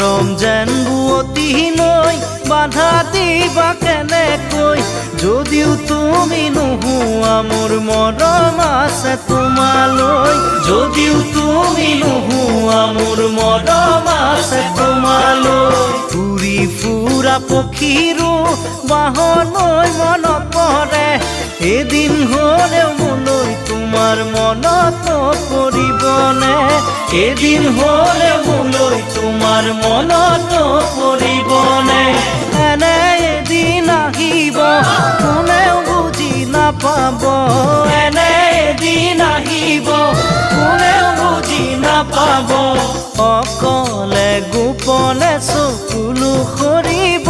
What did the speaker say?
মৰম যেন বুৱতী নৈ বাধা দিবা কেনেকৈ যদিও তুমি নোহোৱা মোৰ মৰম আছে তোমালৈ যদিও তুমি নোহোৱা মোৰ মৰম আছে তোমালৈ উৰি ফুৰা পক্ষীৰো বাহলৈ মনত পৰে এদিন হ'লেও মোলৈ তোমাৰ মনত পৰিবনে এদিন হ'লেও মোলৈ তোমাৰ মনত পৰিবনে এনে এদিন আহিব কোনেও বুজি নাপাব এনে এদিন আহিব কোনেও বুজি নাপাব অকলে গোপনে চকুলো সৰিব